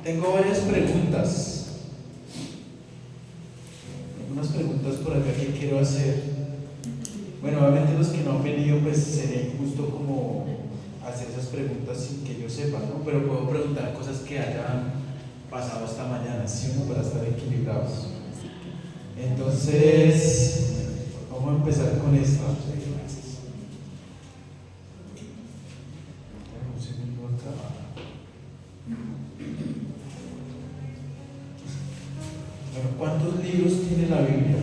Tengo varias preguntas. Algunas preguntas por acá que quiero hacer. Bueno, obviamente los que no han venido, pues sería injusto como hacer esas preguntas sin que yo sepa, ¿no? Pero puedo preguntar cosas que hayan pasado esta mañana, ¿sí o no? Para estar equilibrados. Entonces, vamos a empezar con esta. Un segundo acá. Bueno, ¿cuántos libros tiene la Biblia?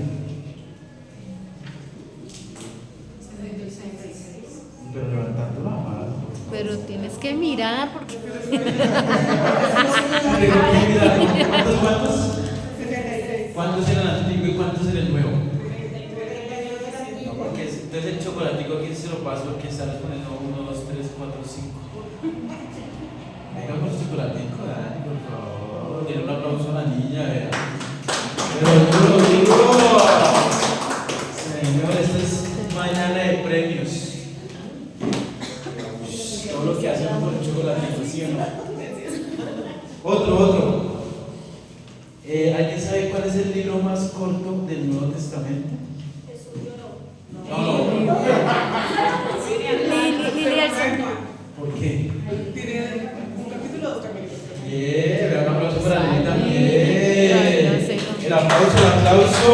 66. Pero levantando la mano. Pero tienes que mirar porque Tengo que mirar, ¿no? ¿Cuántos? 76. ¿Cuántos en el antiguo y cuántos en el nuevo? No, porque entonces el chocolatico aquí se lo paso, que sale con el 1, 2, 3, 4, 5. Venga por el chocolatico, Dani, por favor. Denle un aplauso a la niña, vea. Pero yo lo digo. Señor, esta es mañana de premios. Todo lo que hacen por el chocolatico, ¿sí o no? Otro. ¿Alguien sabe cuál es el libro más corto del Nuevo Testamento? No. ¿Por qué? Tiene un capítulo, 2 capítulos. Bien, vean, un aplauso para Lili No también. sé. El aplauso.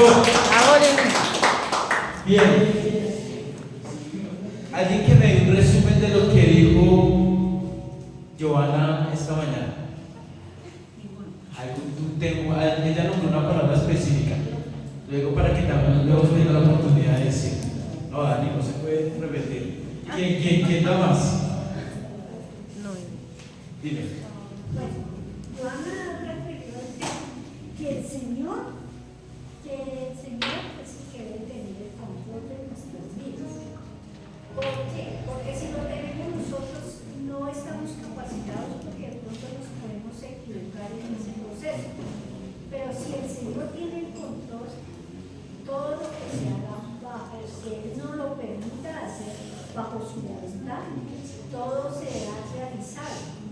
ahora Bien. Alguien que me dé un resumen de lo que dijo Giovanna esta mañana. Ella nombró una palabra específica. Luego para que también luego tenga la oportunidad de decir. No, Dani, no se puede repetir. ¿Quién da más? no. Dime. Bueno, Joana refirió que el Señor es el que debe tener el control de nuestras vidas. ¿Por qué? Porque si lo tenemos nosotros no estamos capacitados porque de pronto nos podemos equivocar en ese proceso. Pero si el Señor tiene el control, todo lo que se haga bajo, que Él no lo permita hacer bajo su voluntad, todo será realizado.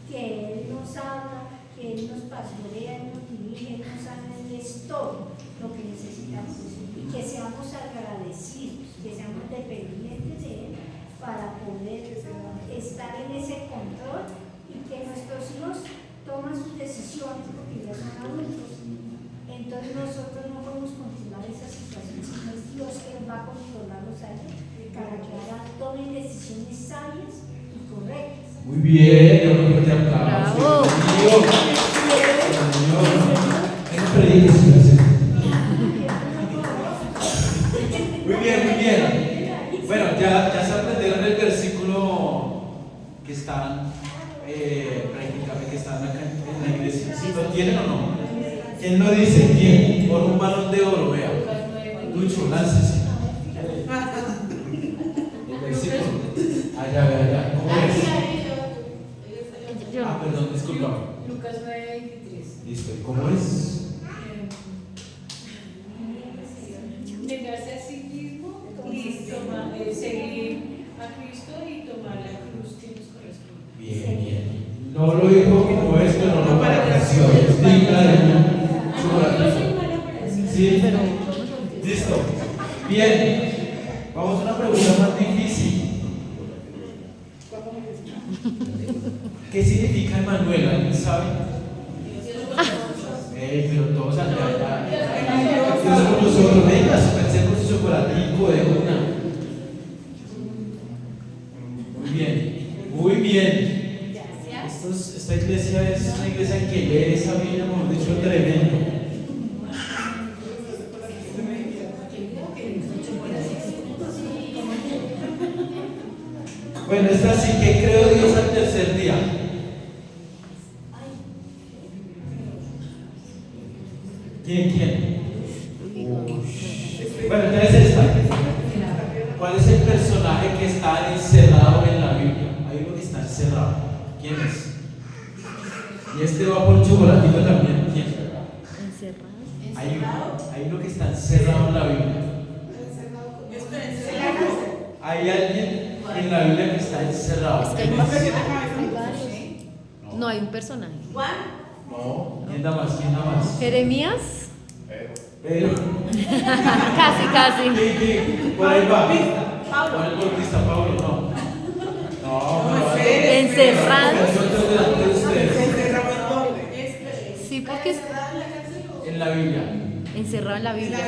Que Él nos habla, que Él nos pastorea, Él nos dirige, Él nos sana, Él es todo lo que necesitamos. Y que seamos agradecidos, que seamos dependientes de Él para poder estar en ese control y que nuestros hijos toman sus decisiones porque ya son adultos. Entonces nosotros no podemos controlar esa situación, sino es Dios que va a controlarlos a ellos para que tomen decisiones sabias y correctas. Muy bien, yo no te aplauso. Bravo. Muy bien. Bueno, ya se aprendieron el versículo que están prácticamente que están acá en la iglesia. ¿Sí lo tienen o no? ¿Quién lo dice? ¿Quién? Por un balón de oro, vea. Lucho, láncese. El versículo. Allá. ¿Cómo es? Yo no. Perdón, discúlpame. Lucas 9:23. Listo, ¿y cómo es? Negarse a sí mismo y seguir a Cristo y tomar la cruz que nos corresponde. Bien. No lo dijo como esto, no lo para canción. Es digna de un chocolate. Sí, Pero listo. Bien. Vamos a una pregunta más difícil. ¿Qué significa Emmanuel? ¿Alguien sabe? Pero todos allá. Dios con nosotros. Venga, pensé con su chocolatico de una. Muy bien. Esta iglesia es una iglesia que lee esa Biblia, hemos dicho, tremendo. Bueno, esta sí que creo Dios al tercer día. ¿Quién? Bueno, entonces esta. ¿Cuál es el personaje que está encerrado en la Biblia? Hay uno que está encerrado. ¿Quién es? Y este va por chocolatito también. ¿Quién? encerrado. Hay uno que está encerrado en la Biblia. Hay alguien en la Biblia que está encerrado. Es que hay ¿Quién es? varios. No, hay un personaje. Juan. No, ¿quién da más? ¿Quién da más? Jeremías. Pero, Casi, casi. por ahí va. Pablo. Juan el Bautista, Pablo, no. No, Encerrado. Nosotros delante de ustedes. Sí, porque es En la Biblia. encerrado en la Biblia.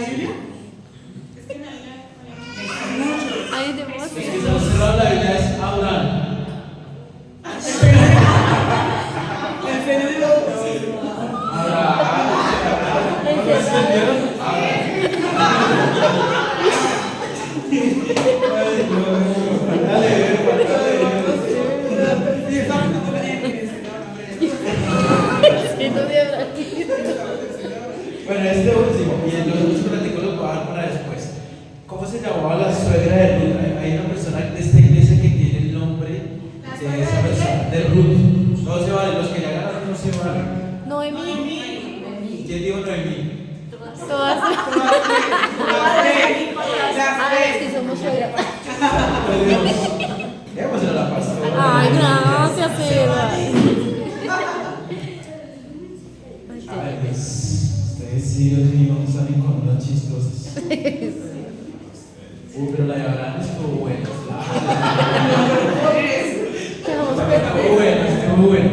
Ay, de Es voz. que se nos cerró la Biblia es Abraham. Bueno, este último, y los otros platicos los voy a dar para después. ¿Cómo se llamaba la suegra de Ruth? Hay una persona de esta iglesia que tiene el nombre de esa persona, de Ruth. No se vale, los que ya ganaron no se valen. Noemí. ¿Quién dijo Noemí? Todas. Ah, es que somos suegra. Démosle a la pastora. Ay, gracias, Eva. A ver, pues, ustedes sí, Dios mío, salen con unas chistosas. Pero la de Abraham estuvo buena. Estuvo buena, estuvo buena.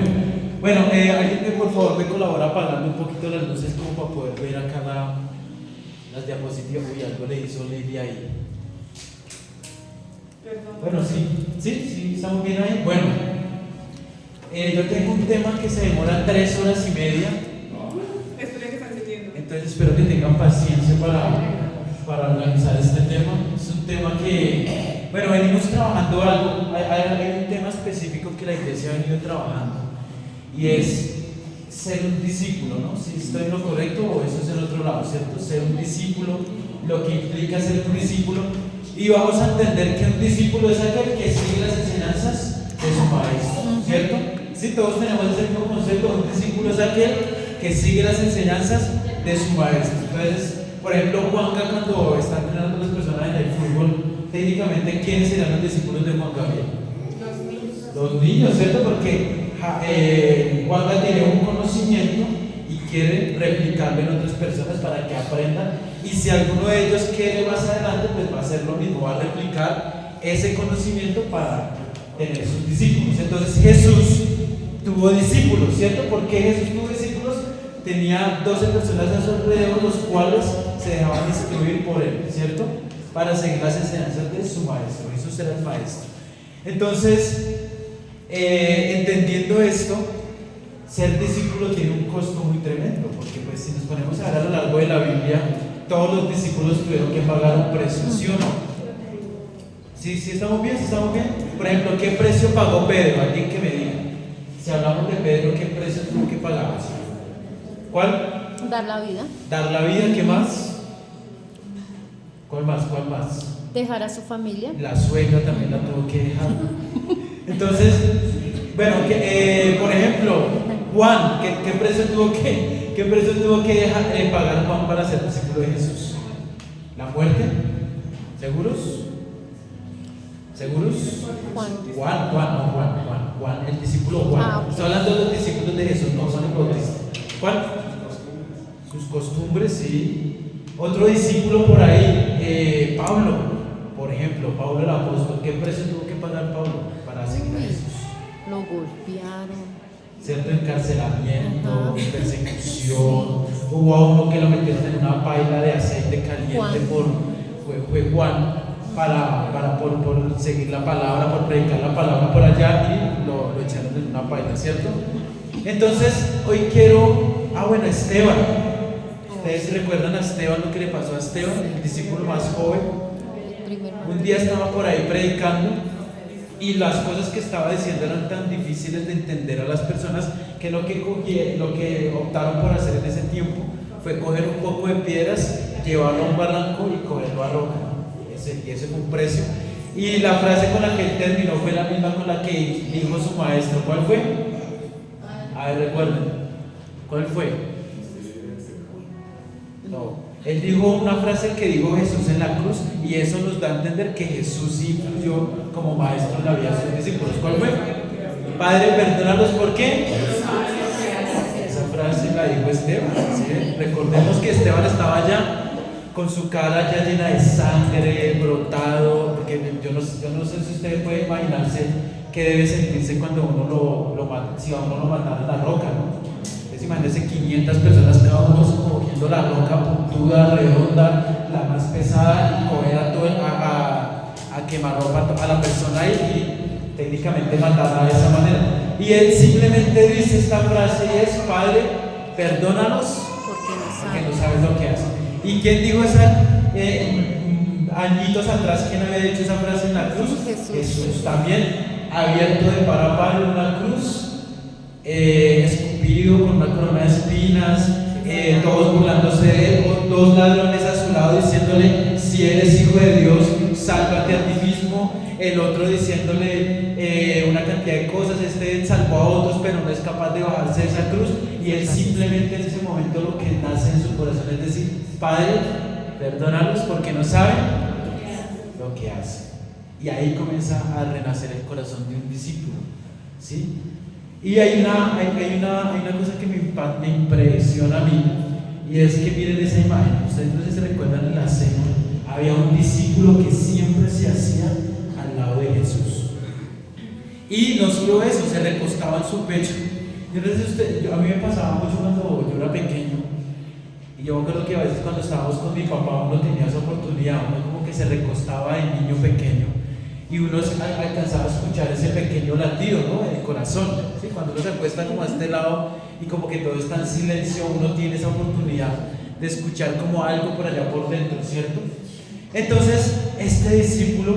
Bueno, alguien que por favor me colabora apagando un poquito las luces como para poder ver acá las diapositivas. Uy, algo le hizo Lili ahí. Bueno, sí, estamos bien ahí. Bueno, yo tengo un tema que se demora 3 horas y media. Entonces espero que tengan paciencia para organizar este tema. Es un tema que, bueno, venimos trabajando algo. Hay un tema específico que la iglesia ha venido trabajando y es ser un discípulo, ¿no? Si estoy en lo correcto o eso es el otro lado, ¿cierto? Ser un discípulo, lo que implica ser un discípulo. Y vamos a entender que un discípulo es aquel que sigue las enseñanzas de su maestro, ¿cierto? Si todos tenemos ese mismo concepto, un discípulo es aquel que sigue las enseñanzas de su maestro. Entonces, por ejemplo, Juanca, cuando está entrenando a las personas en el fútbol, técnicamente, ¿quiénes serán los discípulos de Juan Gabriel? Los niños, ¿cierto? Porque Juanca tiene un conocimiento y quiere replicarlo en otras personas para que aprendan. Y si alguno de ellos quiere más adelante, pues va a hacer lo mismo, va a replicar ese conocimiento para tener sus discípulos. Entonces Jesús tuvo discípulos, ¿cierto? ¿Por qué Jesús tuvo discípulos? Tenía 12 personas a su alrededor, los cuales se dejaban instruir por él, ¿cierto? Para seguir las enseñanzas de su maestro. Jesús era el maestro. Entonces, entendiendo esto, ser discípulo tiene un costo muy tremendo, porque pues si nos ponemos a ver a lo largo de la Biblia, todos los discípulos tuvieron que pagar un precio, ¿sí o no? ¿Sí estamos bien? ¿Sí estamos bien? Por ejemplo, ¿qué precio pagó Pedro? Alguien que me diga. Si hablamos de Pedro, ¿qué precio tuvo que pagar? ¿Cuál? Dar la vida. Dar la vida, ¿qué más? ¿Cuál más? ¿Cuál más? Dejar a su familia. La suegra también la tuvo que dejar. Entonces, bueno, por ejemplo, Juan, ¿qué precio tuvo que dejar, pagar Juan para ser discípulo de Jesús? ¿La muerte? ¿Seguros? ¿Seguros? Juan. Juan, el discípulo Juan. Ah, ok. Estoy hablando de los discípulos de Jesús, no Juan el Bautista. ¿Cuál? Sus costumbres, sí. Otro discípulo por ahí, Pablo, por ejemplo, Pablo el apóstol. ¿Qué precio tuvo que pagar Pablo para seguir a Jesús? Lo golpearon. ¿Cierto? Encarcelamiento, persecución. Hubo a uno que lo metieron en una paila de aceite caliente. Fue Juan por seguir la palabra, por predicar la palabra por allá y lo echaron en una paila, ¿cierto? Entonces, hoy quiero, Esteban. ¿Ustedes recuerdan a Esteban, lo que le pasó a Esteban, el discípulo más joven? Un día estaba por ahí predicando y las cosas que estaba diciendo eran tan difíciles de entender a las personas que lo que optaron por hacer en ese tiempo fue coger un poco de piedras, llevarlo a un barranco y cogerlo a roca. Y ese fue un precio. Y la frase con la que él terminó fue la misma con la que dijo su maestro. ¿Cuál fue? A ver, recuerden. ¿Cuál fue? No. Él dijo una frase que dijo Jesús en la cruz y eso nos da a entender que Jesús sí influyó como maestro en la vida de sus discípulos. ¿Cuál fue? Padre, perdónalos, ¿por qué? Esa dijo Esteban. ¿Sí? Recordemos que Esteban estaba allá con su cara ya llena de sangre, brotado, porque yo no sé si ustedes pueden imaginarse qué debe sentirse cuando si a uno lo mataron la roca, ¿no? Entonces imagínense 500 personas cada uno cogiendo la roca puntuda, redonda, la más pesada, y coger a quemarropa a la persona y técnicamente matarla de esa manera. Y él simplemente dice esta frase y es: Padre, perdónanos porque no sabes lo que hacen. ¿Y quién dijo esa añitos atrás? ¿Quién había dicho esa frase en la cruz? Jesús también, abierto de par a par en una cruz, escupido con una corona de espinas, todos burlándose de él, dos ladrones a su lado diciéndole: si eres hijo de Dios, sálvate a ti mismo. El otro diciéndole una cantidad de cosas. Este salvó a otros, pero no es capaz de bajarse de esa cruz. Y él simplemente en ese momento lo que nace en su corazón es decir: Padre, perdónalos porque no saben lo que hacen. Y ahí comienza a renacer el corazón de un discípulo, ¿sí? Y hay una cosa que me impresiona a mí, y es que miren esa imagen. Ustedes no sé si se recuerdan en la cena, había un discípulo que siempre se hacía al lado de Jesús. Y no solo eso, se recostaba en su pecho. Yo no sé a mí me pasaba mucho cuando yo era pequeño. Y yo creo que a veces cuando estábamos con mi papá uno tenía esa oportunidad, uno como que se recostaba de niño pequeño y uno alcanzaba a escuchar ese pequeño latido, ¿no? En el corazón, ¿sí? Cuando uno se acuesta como a este lado y como que todo está en silencio, uno tiene esa oportunidad de escuchar como algo por allá por dentro, ¿cierto? Entonces este discípulo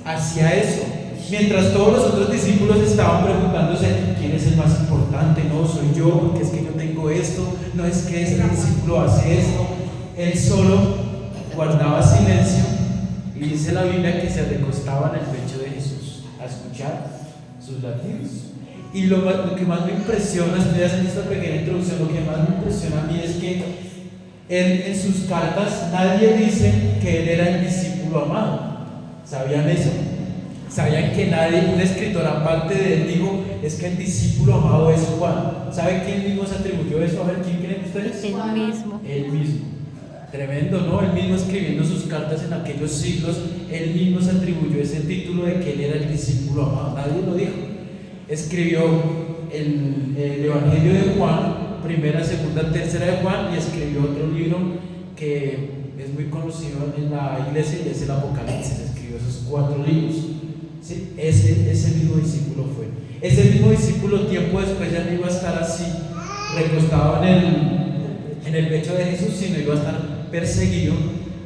hacía eso, mientras todos los otros discípulos estaban preguntándose: ¿quién es el más importante? No, soy yo, porque es que yo tengo esto, no es que este discípulo hace esto. Él solo guardaba silencio y dice la Biblia que se recostaba en el pecho de Jesús a escuchar sus latidos. Y lo que más me impresiona, estoy haciendo esta pequeña introducción, lo que más me impresiona a mí es que él en sus cartas nadie dice que él era el discípulo amado. ¿Sabían eso? ¿Sabían que nadie, un escritor aparte de él, dijo: es que el discípulo amado es Juan? ¿Saben quién mismo se atribuyó eso? A ver, ¿quién creen ustedes? Él mismo. Él mismo. Tremendo, ¿no? Él mismo escribiendo sus cartas en aquellos siglos, él mismo se atribuyó ese título de que él era el discípulo amado. Nadie lo dijo. Escribió el Evangelio de Juan, primera, segunda, tercera de Juan, y escribió otro libro que es muy conocido en la iglesia y es el Apocalipsis. Escribió esos 4 libros. ¿Sí? Ese mismo discípulo fue. Ese mismo discípulo tiempo después ya no iba a estar así, recostado en el pecho de Jesús, sino iba a estar perseguido.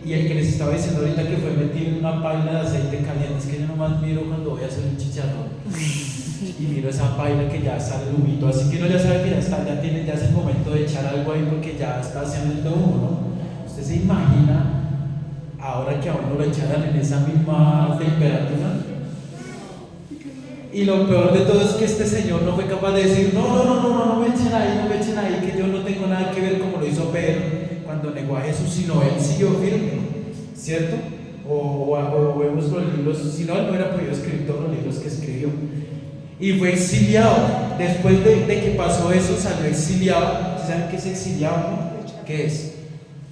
Y el que les estaba diciendo ahorita que fue metido en una paila de aceite caliente, es que yo nomás miro cuando voy a hacer un chicharrón y miro esa paila que ya sale el humito, así que uno ya sabe que ya es el momento de echar algo ahí porque ya está haciendo el humo, ¿no? Usted se imagina ahora que a uno lo echaran en esa misma temperatura. Y lo peor de todo es que este señor no fue capaz de decir: no me echen ahí, que yo no tengo nada que ver, como lo hizo Pedro cuando negó a Jesús, sino él siguió firme, ¿cierto? O vemos los libros, si no, él no hubiera podido escribir todos los libros que escribió. Y fue exiliado. Después de que pasó eso, salió exiliado. ¿Saben qué es exiliado? No? ¿Qué es?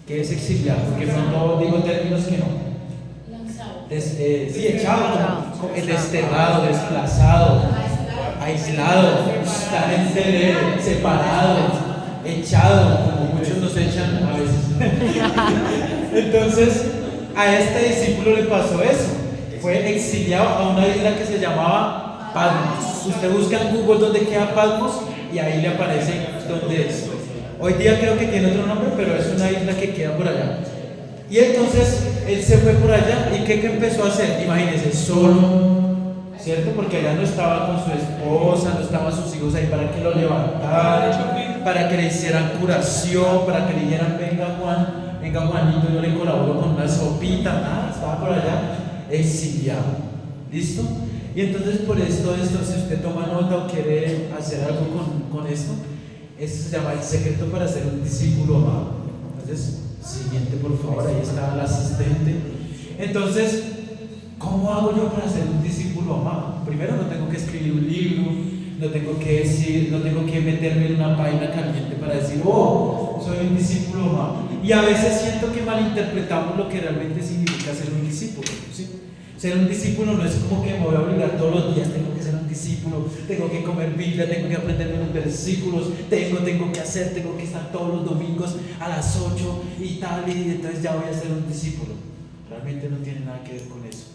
¿Qué es exiliado? Porque no digo términos que no. Sí, echado, desterrado, desplazado, aislado, separado, echado, como muchos nos echan a veces. Entonces, a este discípulo le pasó eso. Fue exiliado a una isla que se llamaba Patmos. Usted busca en Google dónde queda Patmos y ahí le aparece dónde es. Hoy día creo que tiene otro nombre, pero es una isla que queda por allá. Y entonces él se fue por allá y ¿qué empezó a hacer? Imagínense, solo, ¿cierto? Porque allá no estaba con su esposa, no estaban sus hijos ahí para que lo levantaran, para que le hicieran curación, para que le dijeran: venga Juanito, yo le colaboro con una sopita, nada, estaba por allá exiliado. ¿Listo? Y entonces por esto, si usted toma nota o quiere hacer algo con esto se llama el secreto para ser un discípulo amado. Entonces, siguiente por favor, ahí está el asistente. Entonces, ¿cómo hago yo para ser un discípulo amado? Primero, no tengo que escribir un libro, no tengo que decir, no tengo que meterme en una página caliente para decir, oh, soy un discípulo amado. Y a veces siento que malinterpretamos lo que realmente significa ser un discípulo, ¿sí? Ser un discípulo no es como que me voy a obligar todos los días, tengo que ser un discípulo, tengo que comer Biblia, tengo que aprenderme los versículos, tengo que hacer, tengo que estar todos los domingos a las 8 y tal, y entonces ya voy a ser un discípulo. Realmente no tiene nada que ver con eso.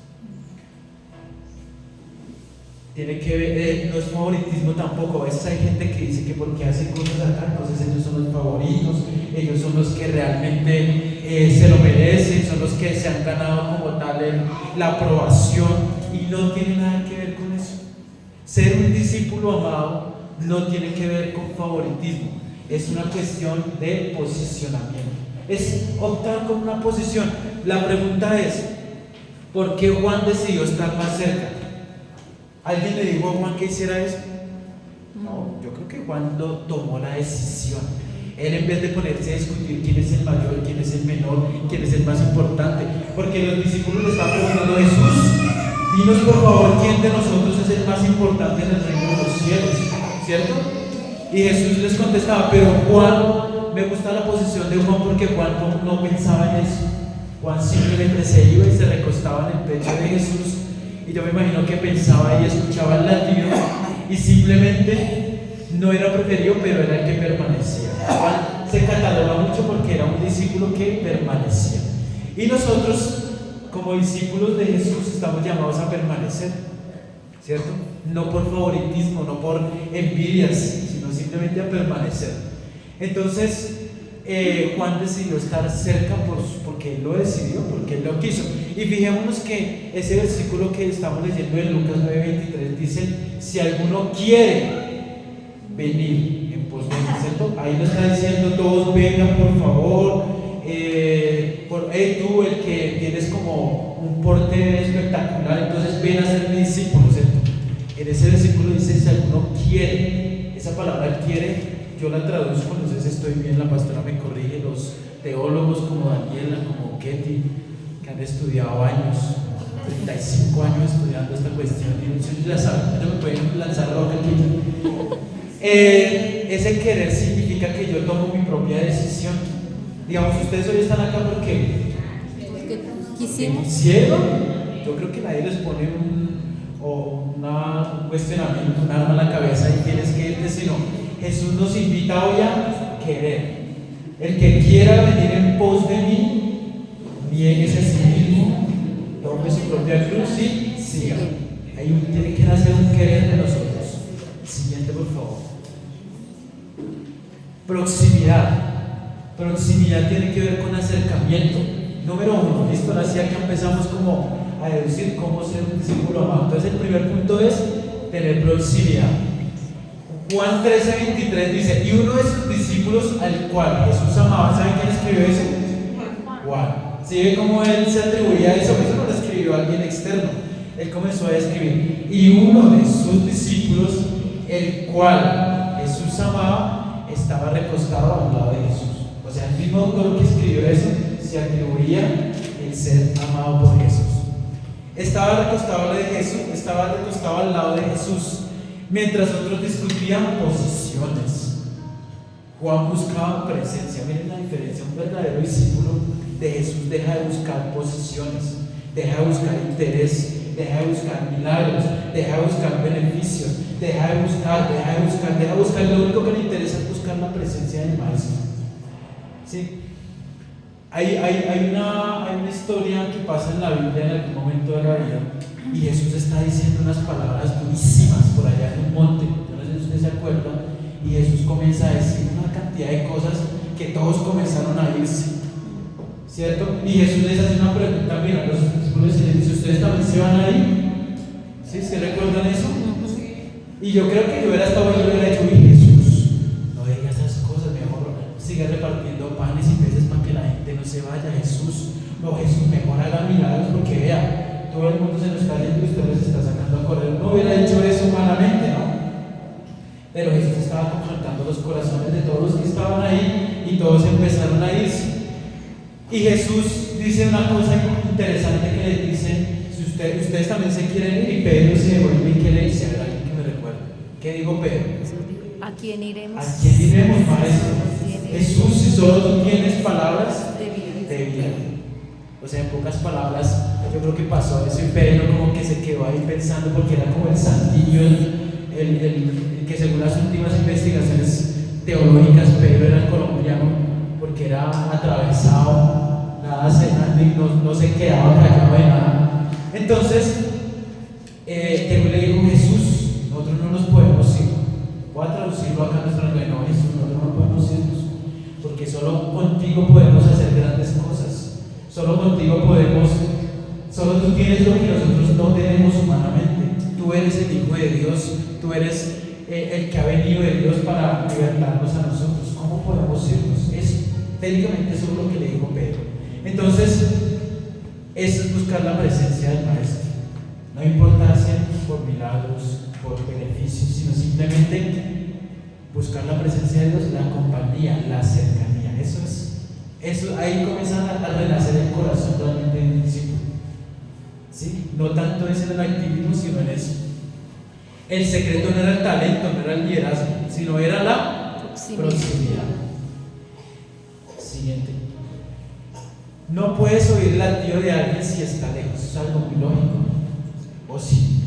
Tiene que ver, no es favoritismo tampoco. A veces hay gente que dice que porque hacen cosas acá, entonces ellos son los favoritos, ellos son los que realmente se lo merecen, son los que se han ganado como tal la aprobación, y no tiene nada que ver con eso. Ser un discípulo amado no tiene que ver con favoritismo, es una cuestión de posicionamiento, es optar con una posición. La pregunta es, ¿por qué Juan decidió estar más cerca? ¿Alguien le dijo a Juan que hiciera eso? No, yo creo que Juan tomó la decisión. Él, en vez de ponerse a discutir quién es el mayor, quién es el menor, quién es el más importante, porque los discípulos le estaban preguntando: Jesús, dinos por favor quién de nosotros es el más importante en el reino de los cielos, ¿cierto? Y Jesús les contestaba, pero Juan, me gusta la posición de Juan porque Juan no pensaba en eso. Juan simplemente se iba y se recostaba en el pecho de Jesús, y yo me imagino que pensaba y escuchaba el latido, y simplemente no era preferido, pero era el que permanecía. Juan se cataloga mucho porque era un discípulo que permanecía. Y nosotros, como discípulos de Jesús, estamos llamados a permanecer, ¿cierto? No por favoritismo, no por envidias, sino simplemente a permanecer. Entonces, Juan decidió estar cerca porque él lo decidió, porque él lo quiso. Y fijémonos que ese versículo que estamos leyendo en Lucas 9:23 dice: si alguno quiere venir en pos de mí, ¿cierto? Ahí lo está diciendo: todos vengan por favor. Tú, el que tienes como un porte espectacular, entonces ven a ser mi discípulo, ¿cierto? En ese versículo dice: si alguno quiere. Esa palabra quiere, yo la traduzco, no sé si estoy bien, la pastora me corrige, los teólogos como Daniela, como Ketty, que han estudiado años, 35 años estudiando esta cuestión, y ellos ya saben, no me pueden lanzar roca aquí. Ese querer significa que yo tomo mi propia decisión. Digamos, ustedes hoy están acá porque quisimos. ¿Quisieron? Yo creo que nadie les pone un cuestionamiento, un arma en la cabeza y tienes que irte, sino Jesús nos invita hoy a querer. El que quiera venir en pos de mí, nieguese a sí mismo, tome su propia cruz y siga. Tiene que nacer un querer de nosotros. Siguiente, por favor. Proximidad. Proximidad tiene que ver con acercamiento. Número 1, listo, ahora sí acá empezamos como a deducir cómo ser un discípulo amado. Entonces el primer punto es tener proximidad. Juan 13:23 dice: y uno de sus discípulos al cual Jesús amaba, ¿saben quién escribió eso? Juan. ¿Sí ve cómo él se atribuía eso? Eso no lo escribió alguien externo. Él comenzó a escribir: y uno de sus discípulos, el cual Jesús amaba, estaba recostado al lado de Jesús. O sea, el mismo autor que escribió eso se atribuía el ser amado por Jesús. Estaba recostado al lado de Jesús, mientras otros discutían posiciones. Juan buscaba presencia. Miren la diferencia. Un verdadero discípulo de Jesús deja de buscar posiciones, deja de buscar interés, deja de buscar milagros, deja de buscar beneficios, deja de buscar. Lo único que le interesa es buscar la presencia del Maestro. ¿Sí? Hay una historia que pasa en la Biblia en algún momento de la vida, y Jesús está diciendo unas palabras durísimas por allá en un monte. Yo no sé si ustedes se acuerdan, y Jesús comienza a decir una cantidad de cosas que todos comenzaron a irse, ¿cierto? Y Jesús les hace una pregunta, mira, los discípulos, y les dice: ¿ustedes también se van a ir? ¿Sí? ¿Se recuerdan eso? Y yo creo que yo hubiera estado, yo hubiera dicho: uy, Jesús, no digas esas cosas, mejor sigue repartiendo panes y peces para que la gente no se vaya. Jesús, no, Jesús, mejor haga milagros, porque vea, todo el mundo se nos está yendo y usted les está sacando a correr. No hubiera hecho eso humanamente, ¿no? Pero Jesús estaba confrontando los corazones de todos los que estaban ahí, y todos empezaron a irse. Y Jesús dice una cosa interesante que les dice: si ustedes también se quieren ir. Y Pedro se devuelve y que le dice: a ver, alguien que me recuerde, ¿Qué dijo Pedro? ¿A quién iremos? ¿A quién iremos, maestro? Jesús, si solo tú tienes palabras De vida. de vida. O sea, en pocas palabras, yo creo que pasó eso y Pedro como que se quedó ahí pensando porque era como el santillo, el que según las últimas investigaciones teológicas, Pedro era colombiano porque era atravesado, nada no se quedaba callado de nada. Entonces, le dijo Jesús, nosotros no nos podemos ir. Voy a traducirlo acá en nuestro lenguaje, no, Jesús, nosotros no podemos irnos, porque solo contigo podemos hacer grandes cosas, solo contigo podemos, solo tú tienes lo que nosotros no tenemos humanamente, tú eres el Hijo de Dios, tú eres el que ha venido de Dios para libertarnos a nosotros, ¿cómo podemos irnos? Técnicamente eso es lo que le dijo Pedro. Entonces, eso es buscar la presencia del Maestro, no importarse por milagros, por beneficios, sino simplemente buscar la presencia de Dios, la compañía, la cercanía. Eso ahí comienza a renacer el corazón realmente de un discípulo. ¿Sí? No tanto es en el activismo, sino en eso. El secreto no era el talento, no era el liderazgo, sino era la proximidad. Siguiente. No puedes oír el latido de alguien si está lejos, es algo muy lógico. ¿O sí?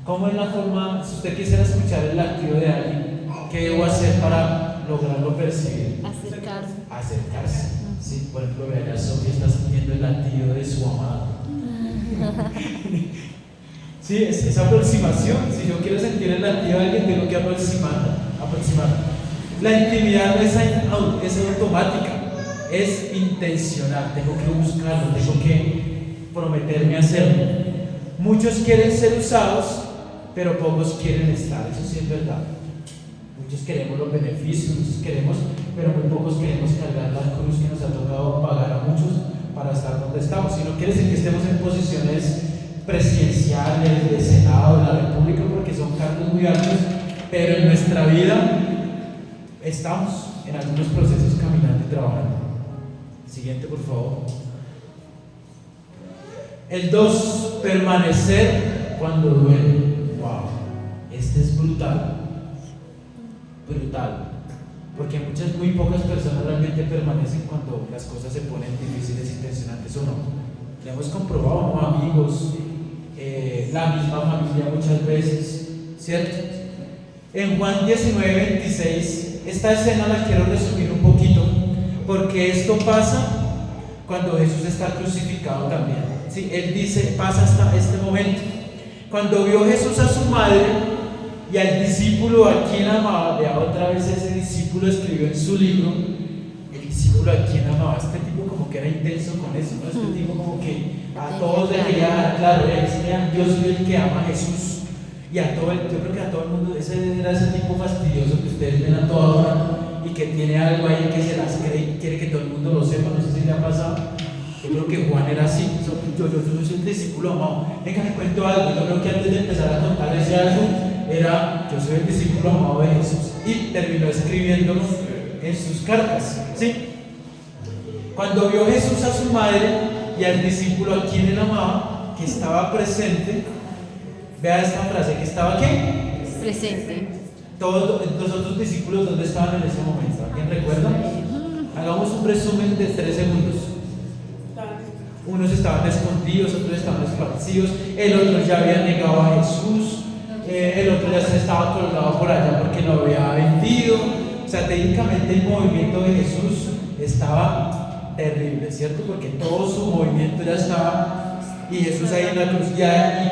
¿Cómo es la forma, si usted quisiera escuchar el latido de alguien, qué debo hacer para lograrlo percibir? Acercarse. Sí, por ejemplo, vea, Sofía está sintiendo el latido de su amado. Sí, es aproximación. Si yo quiero sentir el latido de alguien, tengo que aproximar. La intimidad no es automática, es intencional. Tengo que buscarlo, tengo que prometerme hacerlo. Muchos quieren ser usados, pero pocos quieren estar. Eso sí es verdad. Muchos queremos los beneficios, pero muy pocos queremos cargar la cruz que nos ha tocado pagar a muchos para estar donde estamos. Y no quiere decir que estemos en posiciones presidenciales, de Senado, de la República, porque son cargos muy altos, pero en nuestra vida estamos en algunos procesos caminando y trabajando. Siguiente, por favor. El 2, permanecer cuando duele. Wow, este es brutal. Porque muy pocas personas realmente permanecen cuando las cosas se ponen difíciles y tensionantes, ¿o no? Lo hemos comprobado, ¿no? Amigos, la misma familia muchas veces, ¿cierto? En Juan 19:26, esta escena la quiero resumir un poquito, porque esto pasa cuando Jesús está crucificado también. ¿Sí? Él dice, pasa hasta este momento. Cuando vio Jesús a su madre y al discípulo a quien amaba, vea otra vez ese discípulo escribió en su libro, el discípulo a quien amaba. Este tipo como que era intenso con eso, ¿no? Este tipo como que a todos le quería dar claro, yo soy el que ama a Jesús. Y yo creo que a todo el mundo, ese era ese tipo fastidioso que ustedes ven a toda hora y que tiene algo ahí que se las cree y quiere que todo el mundo lo sepa. No sé si le ha pasado. Yo creo que Juan era así. Yo soy el discípulo amado. Venga, le cuento algo. Yo creo que antes de empezar a contar ese algo, yo soy el discípulo amado de Jesús. Y terminó escribiéndolo en sus cartas. ¿Sí? Cuando vio Jesús a su madre y al discípulo a quien él amaba, que estaba presente, vea esta frase, que estaba ¿qué? Presente. Todos los otros discípulos, ¿dónde estaban en ese momento? ¿Alguien recuerda? Hagamos un resumen de 3 segundos. Unos estaban escondidos, otros estaban esparcidos, el otro ya había negado a Jesús, el otro ya se estaba colgado por allá porque lo había vendido. O sea, técnicamente el movimiento de Jesús estaba terrible, ¿cierto? Porque todo su movimiento ya estaba, y Jesús ahí en la cruz. ¿Y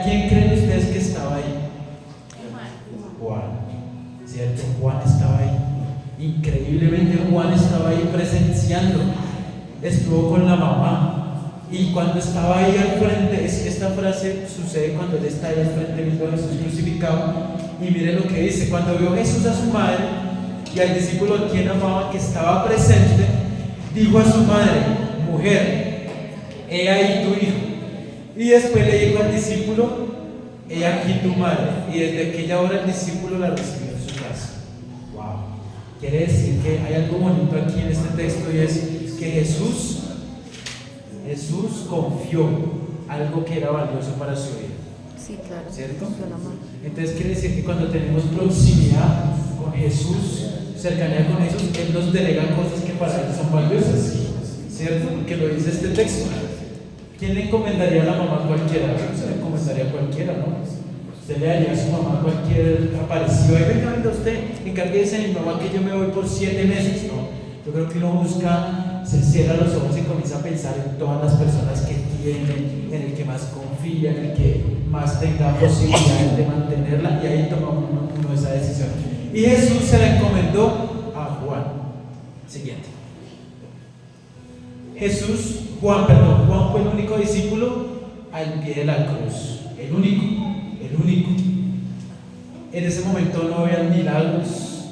quién creen ustedes que estaba ahí? Juan, ¿cierto? Juan estaba ahí. Increíblemente Juan estaba ahí presenciando, estuvo con la mamá. Y cuando estaba ahí al frente, esta frase sucede cuando él está ahí al frente viendo a Jesús crucificado. Y miren lo que dice: cuando vio Jesús a su madre y al discípulo a quien amaba que estaba presente, dijo a su madre: mujer, he ahí tu hijo. Y después le dijo al discípulo: he aquí tu madre. Y desde aquella hora el discípulo la recibió en su casa. Wow. Quiere decir que hay algo bonito aquí en este texto, y es que Jesús confió algo que era valioso para su vida. Sí, claro. ¿Cierto? Suena mal. Entonces quiere decir que cuando tenemos proximidad con Jesús, cercanía con Jesús, Él nos delega cosas que para Él son valiosas, ¿cierto? Porque lo dice este texto. ¿Quién le encomendaría a la mamá cualquiera? Se le encomendaría a cualquiera, ¿no? Usted le daría a su mamá cualquier aparecido. Ahí venga usted, encárguese de mi mamá que yo me voy por 7 meses, ¿no? Yo creo que uno busca, se cierra los ojos y comienza a pensar en todas las personas que tiene, en el que más confía, en el que más tenga posibilidades de mantenerla, y ahí toma uno esa decisión. Y Jesús se la encomendó a Juan. Siguiente. Juan fue el único discípulo al pie de la cruz. El único. En ese momento no había milagros,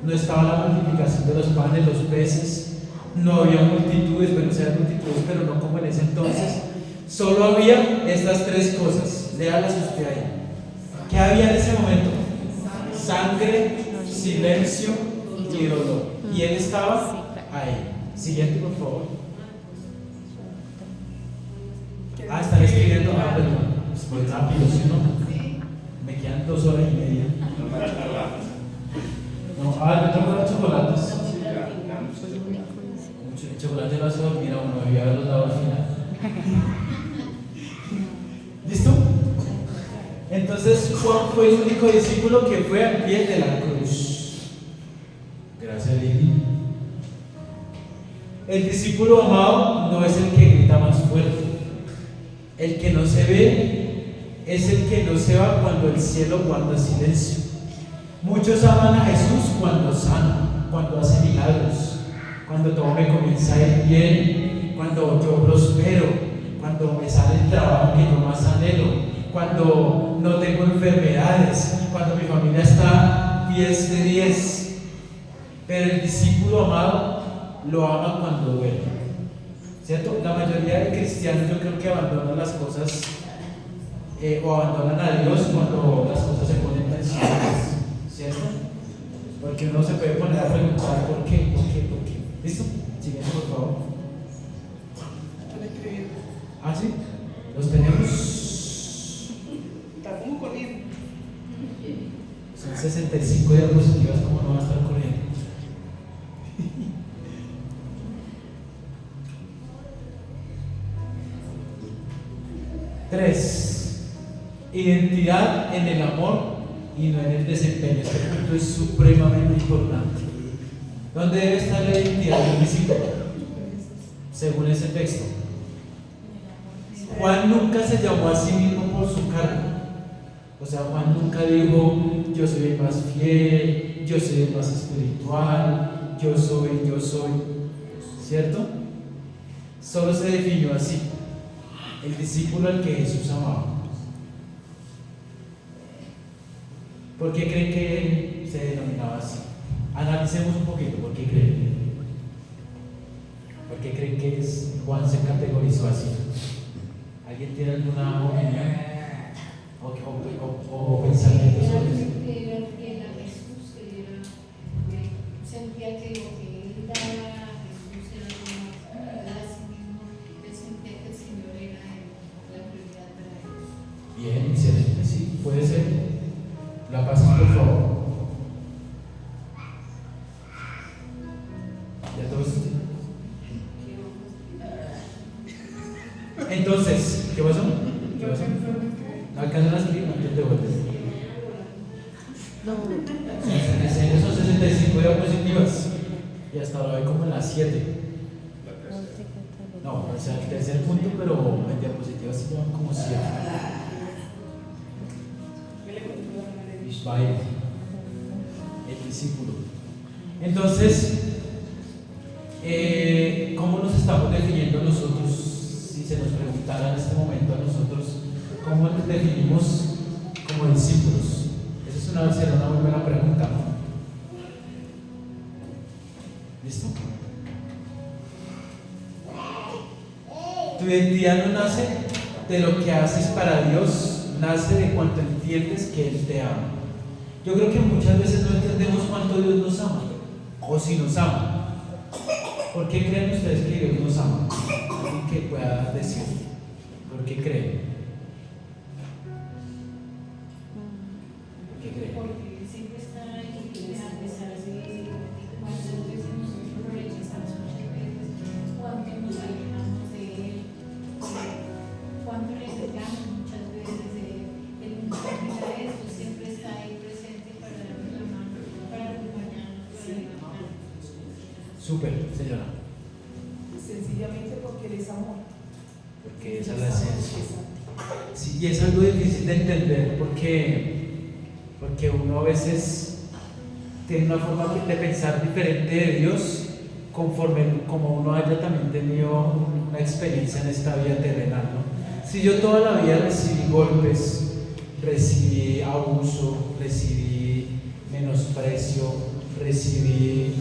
no estaba la multiplicación de los panes, los peces, no había multitudes, bueno, sí había multitudes, pero no como en ese entonces. Solo había estas 3 cosas. Léalas usted ahí. ¿Qué había en ese momento? Sangre, silencio y dolor. Y Él estaba ahí. Siguiente, por favor. Están escribiendo. Perdón. Voy rápido, ¿sí o no? Me quedan 2 horas y media. No, yo tengo los chocolates. El chocolate lo hace dormir a uno, debía haberlos dado al final. ¿Listo? Entonces Juan fue el único discípulo que fue al pie de la cruz. Gracias, Lili. El discípulo amado no es el que grita más fuerte. El que no se ve es el que no se va cuando el cielo guarda silencio. Muchos aman a Jesús cuando sana, cuando hace milagros, cuando todo me comienza a ir bien, cuando yo prospero, cuando me sale el trabajo que yo más anhelo, cuando no tengo enfermedades, cuando mi familia está 10 de 10. Pero el discípulo amado lo ama cuando duele, ¿cierto? La mayoría de cristianos yo creo que abandonan las cosas o abandonan a Dios cuando las cosas se ponen tensiones, ¿cierto? Porque uno se puede poner a preguntar ¿por qué? ¿Listo? Siguiente, por favor. ¿Ah, sí? ¿Los tenemos? Está como corriendo. Son 65 diapositivas, ¿cómo no va a estar corriendo? Tres. Identidad en el amor y no en el desempeño. Este punto es supremamente importante. ¿Dónde debe estar la identidad del discípulo? Según ese texto. Juan nunca se llamó a sí mismo por su cargo. O sea, Juan nunca dijo, yo soy el más fiel, yo soy el más espiritual, yo soy, ¿cierto? Solo se definió así, el discípulo al que Jesús amaba. ¿Por qué creen que él se denominaba así? Analicemos un poquito, ¿por qué creen? ¿Por qué creen que Juan se categorizó así? ¿Alguien tiene alguna opinión o pensamiento sobre eso? Que era fiel a Jesús, que sentía que lo que él daba a Jesús era lo más a sí mismo. Él sentía que el Señor era la prioridad para él. Bien, excelente, sí, puede ser. La pasas, por favor. Ya todos. Entonces, ¿qué pasó? ¿No alcanzan a escribir? ¿No te vuelves? Son 65 diapositivas y hasta ahora voy como en las 7. No, o sea, el tercer punto, pero en diapositivas se llevan como 7. Vaya, el discípulo. Entonces, ¿cómo nos estamos definiendo nosotros? Si se nos preguntara en este momento a nosotros, ¿cómo nos definimos como discípulos? Esa será una muy buena pregunta, ¿no? ¿Listo? Tu identidad no nace de lo que haces para Dios, nace de cuánto entiendes que Él te ama. Yo creo que muchas veces no entendemos cuánto Dios nos ama, o si nos ama. ¿Por qué creen ustedes que Dios nos ama? ¿Alguien que pueda decir? ¿Por qué creen? Súper, señora. Sencillamente porque Él es amor. Porque esa es la esencia. Sí, y es algo difícil de entender porque uno a veces tiene una forma de pensar diferente de Dios conforme como uno haya también tenido una experiencia en esta vida terrenal, ¿no? Si yo toda la vida recibí golpes, recibí abuso, recibí menosprecio, recibí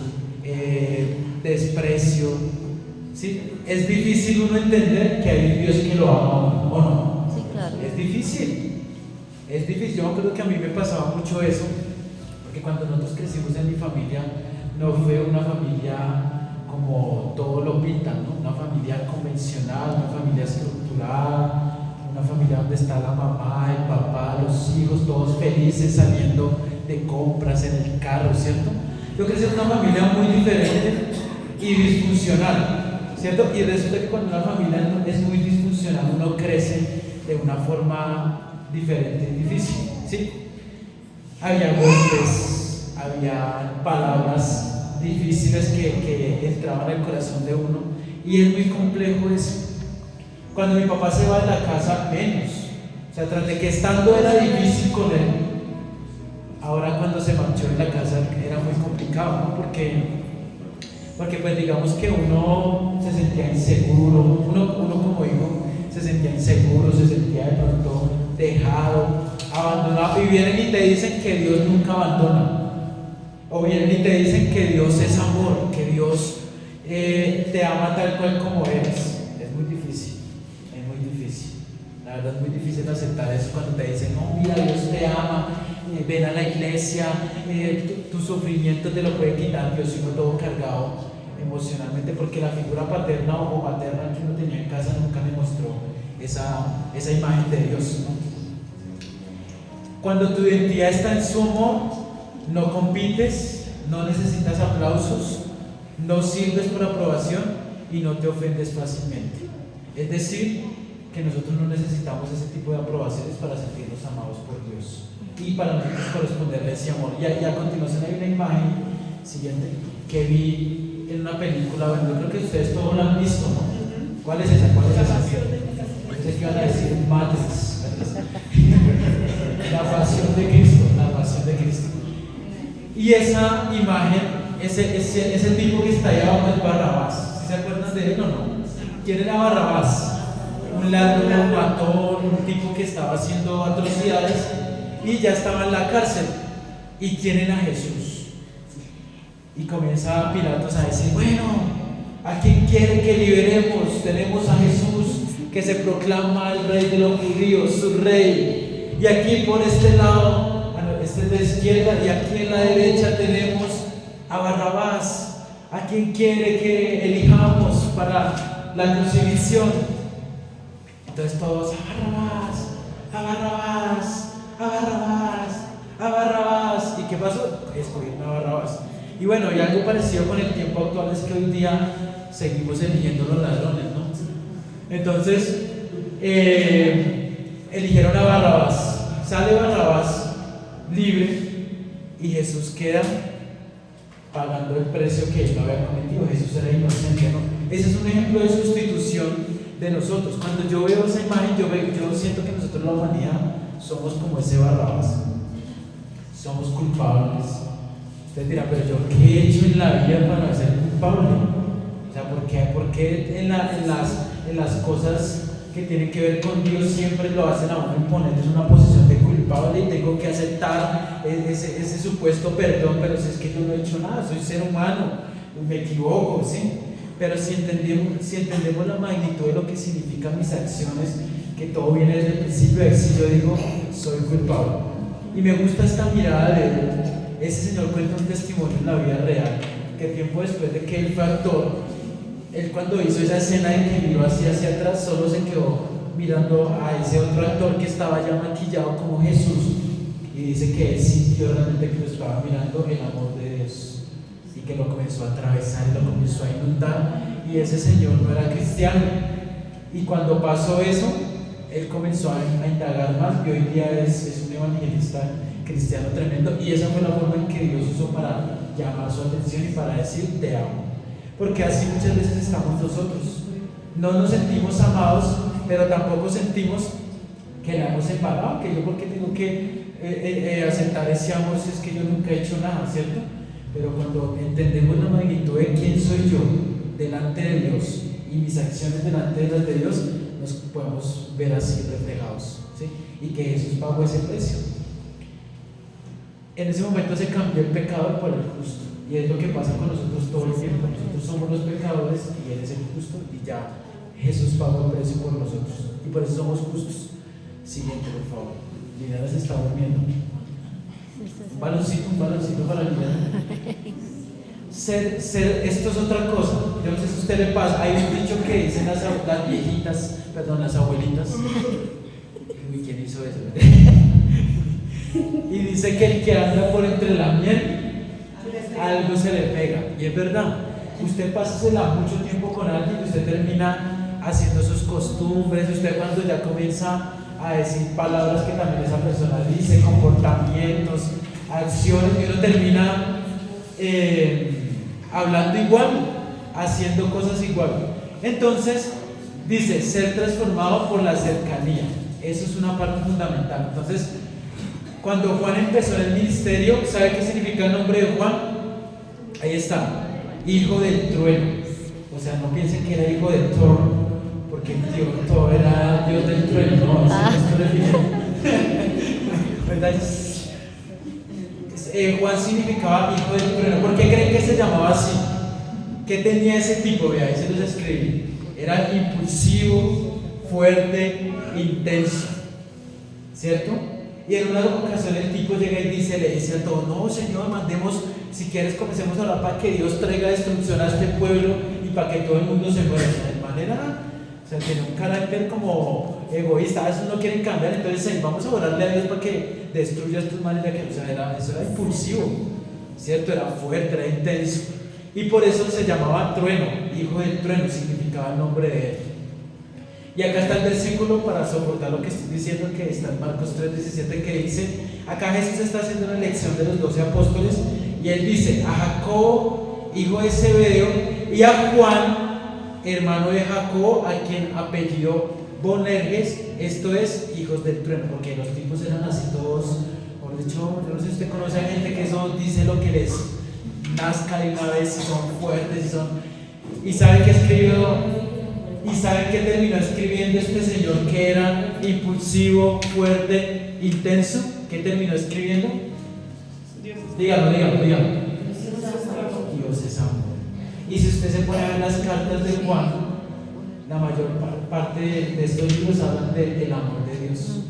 desprecio, ¿sí? Es difícil uno entender que hay un Dios que lo ama o no. Sí, claro. Es difícil. Yo me acuerdo que a mí me pasaba mucho eso, porque cuando nosotros crecimos en mi familia, no fue una familia como todo lo pintan, ¿no? Una familia convencional, una familia estructurada, una familia donde está la mamá, el papá, los hijos, todos felices saliendo de compras en el carro, ¿cierto? Yo crecí en una familia muy diferente y disfuncional, ¿cierto? Y resulta que cuando una familia es muy disfuncional, uno crece de una forma diferente y difícil, ¿sí? Había golpes, había palabras difíciles que entraban al corazón de uno, y es muy complejo eso. Cuando mi papá se va de la casa, menos. O sea, tras de que estando era difícil con él, ahora cuando se marchó de la casa era muy complicado, ¿no? Porque pues digamos que uno se sentía inseguro, uno como hijo se sentía inseguro, se sentía de pronto dejado, abandonado, y vienen y te dicen que Dios nunca abandona, o vienen y te dicen que Dios es amor, que Dios te ama tal cual como eres. Es muy difícil, la verdad es muy difícil aceptar eso cuando te dicen, no, mira, Dios te ama, ven a la iglesia, tu sufrimiento te lo puede quitar Dios, y uno todo cargado emocionalmente, porque la figura paterna o materna que uno tenía en casa nunca me mostró esa imagen de Dios, ¿no? Cuando tu identidad está en su amor, no compites, no necesitas aplausos, no sirves por aprobación y no te ofendes fácilmente. Es decir, que nosotros no necesitamos ese tipo de aprobaciones para sentirnos amados por Dios y para nosotros corresponderle ese amor. Y a continuación hay una imagen siguiente que vi en una película, bueno, yo creo que ustedes todos la han visto, ¿no? ¿Cuál es esa? Pensé que iban a decir Matrix. La pasión de Cristo. Y esa imagen, ese tipo que está ahí abajo es Barrabás. ¿Sí se acuerdan de él o no? ¿Quién era Barrabás? Un ladrón, un matón, un tipo que estaba haciendo atrocidades y ya estaba en la cárcel. Y tienen a Jesús. Y comienza Pilatos a decir, bueno, ¿a quién quiere que liberemos? Tenemos a Jesús que se proclama el rey de los judíos, su rey. Y aquí por este lado, este es de izquierda, y aquí en la derecha tenemos a Barrabás. ¿A quién quiere que elijamos para la crucifixión? Entonces todos, a Barrabás. ¿Y qué pasó? Escogieron a Barrabás. Y bueno, y algo parecido con el tiempo actual es que hoy día seguimos eligiendo los ladrones, ¿no? Entonces, eligieron a Barrabás. Sale Barrabás libre y Jesús queda pagando el precio que él no había cometido. Jesús era inocente, ¿no? Ese es un ejemplo de sustitución de nosotros. Cuando yo veo esa imagen, yo siento que nosotros, la humanidad, somos como ese Barrabás. Somos culpables. Ustedes dirán, pero yo ¿qué he hecho en la vida para ser culpable? O sea, ¿por qué en las cosas que tienen que ver con Dios siempre lo hacen a uno imponer en una posición de culpable y tengo que aceptar ese supuesto perdón? Pero si es que yo no he hecho nada, soy ser humano, me equivoco, ¿sí? Pero si entendemos la magnitud de lo que significan mis acciones, que todo viene desde el principio, es si yo digo, soy culpable. Y me gusta esta mirada de ese señor cuenta un testimonio en la vida real, que tiempo después de que él fue actor, él cuando hizo esa escena en que miró hacia atrás, solo se quedó mirando a ese otro actor que estaba ya maquillado como Jesús, y dice que él sintió realmente que lo estaba mirando el amor de Dios, y que lo comenzó a atravesar y lo comenzó a inundar, y ese señor no era cristiano. Y cuando pasó eso, él comenzó a indagar más, y hoy día es un evangelista cristiano tremendo, y esa fue la forma en que Dios usó para llamar su atención y para decir te amo. porque así muchas veces estamos nosotros. No nos sentimos amados, pero tampoco sentimos que la hemos embarrado, que yo porque tengo que aceptar ese amor si es que yo nunca he hecho nada, ¿cierto? Pero cuando entendemos la magnitud de quién soy yo delante de Dios y mis acciones delante de las de Dios, nos podemos ver así reflejados, ¿sí? Y que Jesús pagó ese precio. En ese momento se cambió el pecador por el justo, y es lo que pasa con nosotros todo el tiempo. Nosotros somos los pecadores y Él es el justo, y ya Jesús pagó el precio por nosotros, y por eso somos justos. Siguiente, por favor. Liliana se está durmiendo. Un baloncito para Liliana. Esto es otra cosa. Yo no sé si a usted le pasa. Hay un dicho que dicen las abuelitas. Uy, ¿quién hizo eso? Y dice que el que anda por entre la miel, algo se le pega. Y es verdad. Usted pásasela mucho tiempo con alguien y usted termina haciendo sus costumbres. Usted cuando ya comienza a decir palabras que también esa persona dice, comportamientos, acciones, y uno termina hablando igual, haciendo cosas igual. Entonces dice ser transformado por la cercanía. Eso es una parte fundamental. Entonces, cuando Juan empezó en el ministerio, ¿sabe qué significa el nombre de Juan? Ahí está, hijo del trueno. O sea, no piensen que era hijo del Thor, porque Thor era Dios del trueno, no, eso no es ¿verdad? Juan significaba hijo del trueno. ¿Por qué creen que se llamaba así? ¿Qué tenía ese tipo? Vea, ahí se los escribí. Era impulsivo, fuerte, intenso, ¿cierto? Y en una ocasión el tipo llega y le dice a todos: no, Señor, mandemos, si quieres comencemos a orar para que Dios traiga destrucción a este pueblo y para que todo el mundo se muera. De manera, o sea, tiene un carácter como egoísta. A veces no quieren cambiar, entonces vamos a orarle a Dios para que destruya a estos males, ya que, o sea, eso era impulsivo, ¿cierto? Era fuerte, era intenso. Y por eso se llamaba trueno, hijo del trueno, significaba el nombre de él. Y acá está el versículo para soportar lo que estoy diciendo, que está en Marcos 3:17, que dice, acá Jesús está haciendo una elección de los 12 apóstoles, y él dice a Jacobo, hijo de Zebedeo, y a Juan, hermano de Jacobo, a quien apellido Bonerges, esto es, hijos del trueno, porque los tipos eran así todos, por dicho, yo no sé si usted conoce a gente que eso dice lo que les nazca de una vez, y son fuertes, y saben que escribió. ¿Y saben qué terminó escribiendo este señor que era impulsivo, fuerte, intenso? ¿Qué terminó escribiendo? Dígalo. Dios es amor. Y si usted se pone a ver las cartas de Juan, la mayor parte de estos libros hablan del amor de Dios.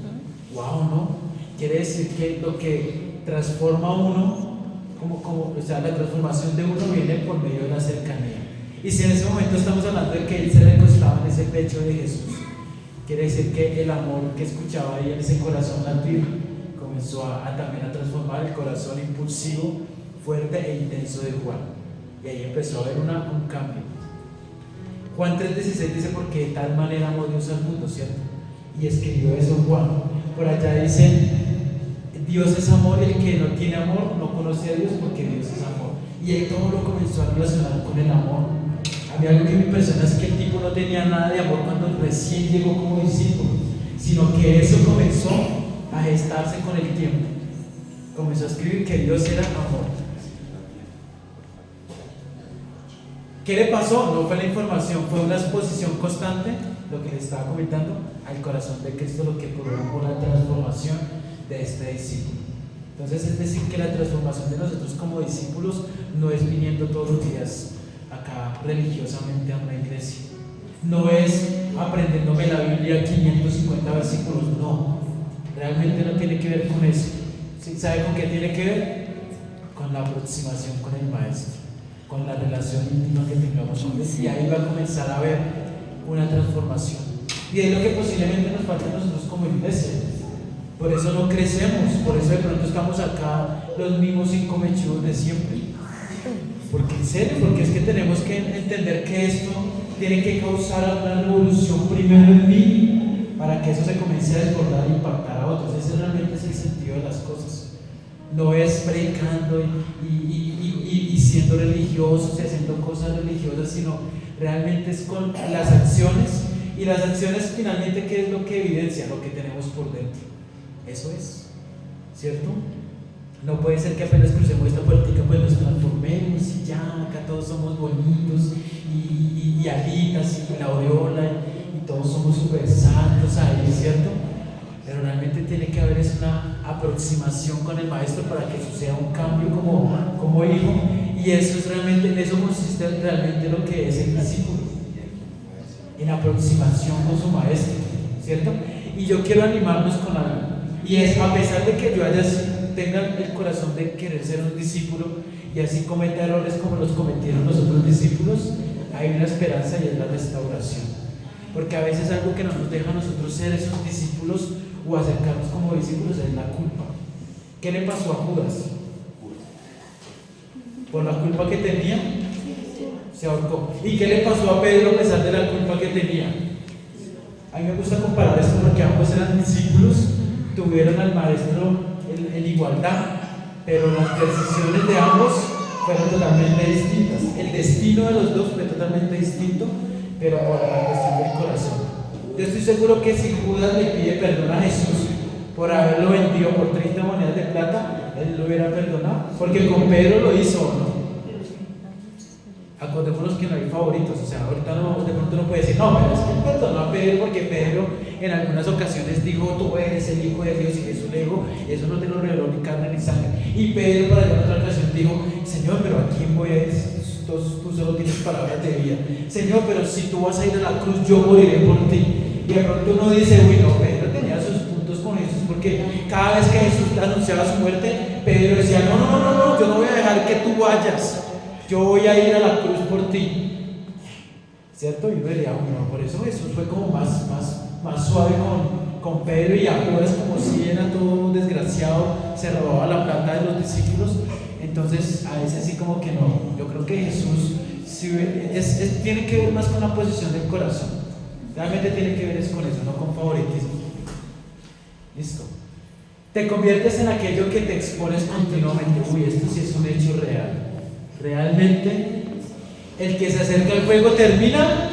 Wow, ¿no? Quiere decir que lo que transforma a uno, o sea, la transformación de uno viene por medio de la cercanía. Y si en ese momento estamos hablando de que él se recostaba en ese pecho de Jesús, quiere decir que el amor que escuchaba ahí en ese corazón latido comenzó también a transformar el corazón impulsivo, fuerte e intenso de Juan. Y ahí empezó a haber un cambio. Juan 3:16 dice: porque de tal manera amó Dios al mundo, ¿cierto? Y escribió eso Juan. Por allá dice: Dios es amor, y el que no tiene amor no conoce a Dios, porque Dios es amor. Y él todo lo comenzó a relacionar con el amor. A mí algo que me impresiona es que el tipo no tenía nada de amor cuando recién llegó como discípulo, sino que eso comenzó a gestarse con el tiempo. Comenzó a escribir que Dios era amor. ¿Qué le pasó? No fue la información, fue una exposición constante, lo que le estaba comentando, al corazón de Cristo, lo que produjo la transformación de este discípulo. Entonces, es decir, que la transformación de nosotros como discípulos no es viniendo todos los días acá religiosamente a una iglesia, no es aprendiéndome la Biblia 550 versículos, no, realmente no tiene que ver con eso. ¿Sí? ¿Sabe con qué tiene que ver? Con la aproximación con el Maestro, con la relación íntima que tengamos con él, y ahí va a comenzar a haber una transformación. Y es lo que posiblemente nos falta a nosotros como iglesia. Por eso no crecemos, por eso de pronto estamos acá los mismos 5 mechudos de siempre. Porque en serio, porque es que tenemos que entender que esto tiene que causar una revolución primero en mí, para que eso se comience a desbordar e impactar a otros. Ese realmente es el sentido de las cosas. No es predicando y siendo religiosos y haciendo cosas religiosas, sino realmente es con las acciones. Y las acciones finalmente, ¿qué es lo que evidencia? Lo que tenemos por dentro. Eso es, ¿cierto? No puede ser que apenas crucemos esta política pues nos transformemos y ya, acá todos somos bonitos y alitas y la aureola y todos somos súper santos ahí, ¿cierto? Pero realmente tiene que haber una aproximación con el maestro para que suceda un cambio como hijo, y eso es realmente, en eso consiste realmente lo que es el discípulo, en aproximación con su maestro, ¿cierto? Y yo quiero animarnos con algo, y es, a pesar de que yo tenga el corazón de querer ser un discípulo y así cometa errores como los cometieron los otros discípulos, hay una esperanza y es la restauración, porque a veces algo que no nos deja a nosotros ser esos discípulos o acercarnos como discípulos es la culpa. ¿Qué le pasó a Judas? Por la culpa que tenía, se ahorcó. ¿Y qué le pasó a Pedro a pesar de la culpa que tenía? A mí me gusta comparar esto porque ambos eran discípulos, tuvieron al maestro en igualdad, pero las decisiones de ambos fueron totalmente distintas. El destino de los dos fue totalmente distinto, pero por la cuestión del corazón. Yo estoy seguro que si Judas le pide perdón a Jesús por haberlo vendido por 30 monedas de plata, él lo hubiera perdonado, porque con Pedro lo hizo, ¿o no? Acordémonos que no hay favoritos, o sea, ahorita no, de pronto no puede decir, no, pero es que perdonó a Pedro porque Pedro en algunas ocasiones dijo, tú eres el Hijo de Dios, y Jesús le dijo, eso no te lo reveló ni carne ni sangre. Y Pedro para alguna otra ocasión dijo, Señor, pero ¿a quién voy a decir? Tú solo tienes palabras de vida. Señor, pero si tú vas a ir a la cruz, yo moriré por ti. Y de pronto uno dice, uy, no, Pedro tenía sus puntos con Jesús, porque cada vez que Jesús anunciaba su muerte, Pedro decía, no, yo no voy a dejar que tú vayas, yo voy a ir a la cruz por ti, ¿cierto? Y uno diría, bueno, por eso Jesús fue como más suave con Pedro, y a Judas, como si era todo desgraciado, se robaba la plata de los discípulos. Entonces a veces sí como que no. Yo creo que Jesús tiene que ver más con la posición del corazón. Realmente tiene que ver con eso, no con favoritismo. Listo. Te conviertes en aquello que te expones continuamente. Uy, esto sí es un hecho real. Realmente el que se acerca al fuego termina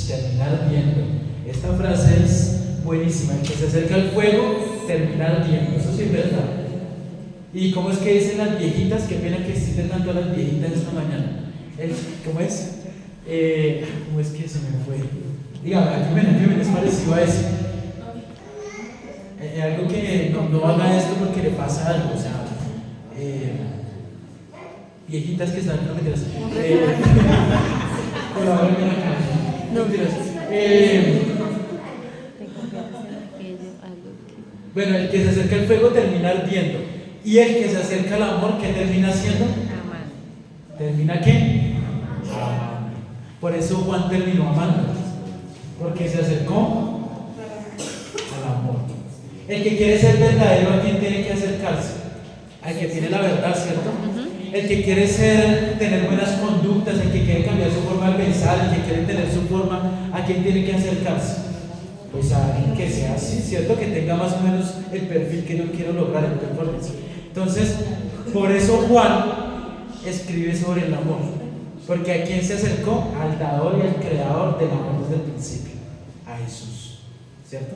termina ardiendo. Esta frase es buenísima. El que se acerca al fuego termina ardiendo. Eso sí es verdad. ¿Y cómo es que dicen las viejitas? Qué pena que existen tanto a las viejitas esta mañana. ¿Cómo es? ¿Cómo es que se me fue? Dígame, ¿qué me es parecido a eso? Algo que no haga esto porque le pasa algo, o sea, viejitas que están, no mentiras. No mentiras. Bueno, el que se acerca al fuego termina ardiendo. Y el que se acerca al amor, ¿qué termina haciendo? ¿Termina qué? Amando. Por eso Juan terminó amando, porque se acercó al amor. El que quiere ser verdadero, ¿a quién tiene que acercarse? Al que tiene la verdad, ¿cierto? El que quiere tener buenas conductas, el que quiere cambiar su forma de pensar, el que quiere tener su forma, ¿a quién tiene que acercarse? Pues a alguien que sea así, ¿cierto? Que tenga más o menos el perfil que yo quiero lograr en performance. Entonces, por eso Juan escribe sobre el amor, porque ¿a quién se acercó? Al dador y al creador del amor desde el principio, a Jesús, ¿cierto?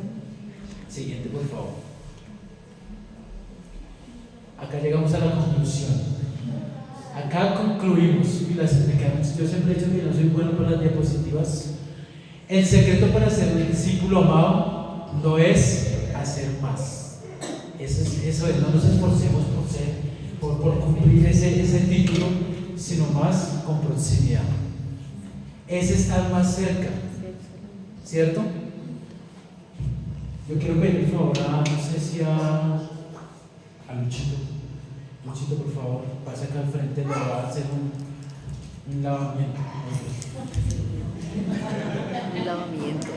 Siguiente, por favor. Acá llegamos a la conclusión. Acá concluimos. Yo siempre he dicho que no soy bueno para las diapositivas. El secreto para ser un discípulo amado no es hacer más. Eso es, no nos esforcemos por cumplir ese título, sino más con proximidad. Es estar más cerca, ¿cierto? Yo quiero pedir por favor a Luchito. Luchito, por favor, pasa acá al frente, le va a hacer un lavamiento. Un lavamiento.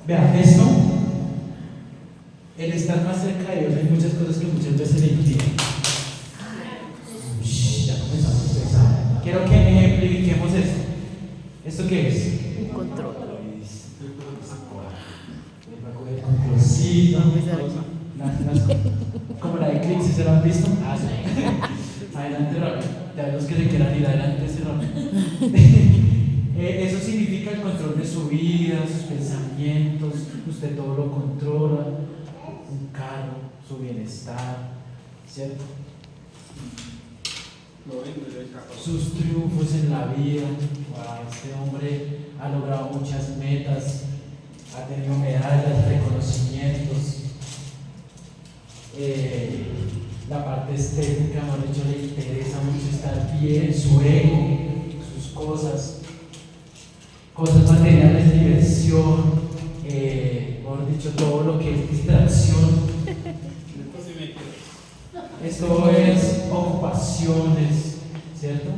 Vean, esto, el estar más cerca de Dios, hay muchas cosas que muchas veces le impiden. Ya comenzamos a pensar. Quiero que ejemplifiquemos esto. ¿Esto qué es? Un control. Él va a coger con controlcito, como la de Eclipse, ¿se lo han visto? Ah, sí. Adelante rápido. Ya los que se quieran ir adelante, ese rápido. Eso significa el control de su vida, sus pensamientos, usted todo lo controla, un carro, su bienestar, ¿cierto? Sus triunfos en la vida. Wow, este hombre ha logrado muchas metas, ha tenido medallas, reconocimientos. La parte estética, mejor dicho, le interesa mucho estar bien, su ego, sus cosas materiales, diversión, mejor dicho, todo lo que es distracción. Esto es ocupaciones, ¿cierto?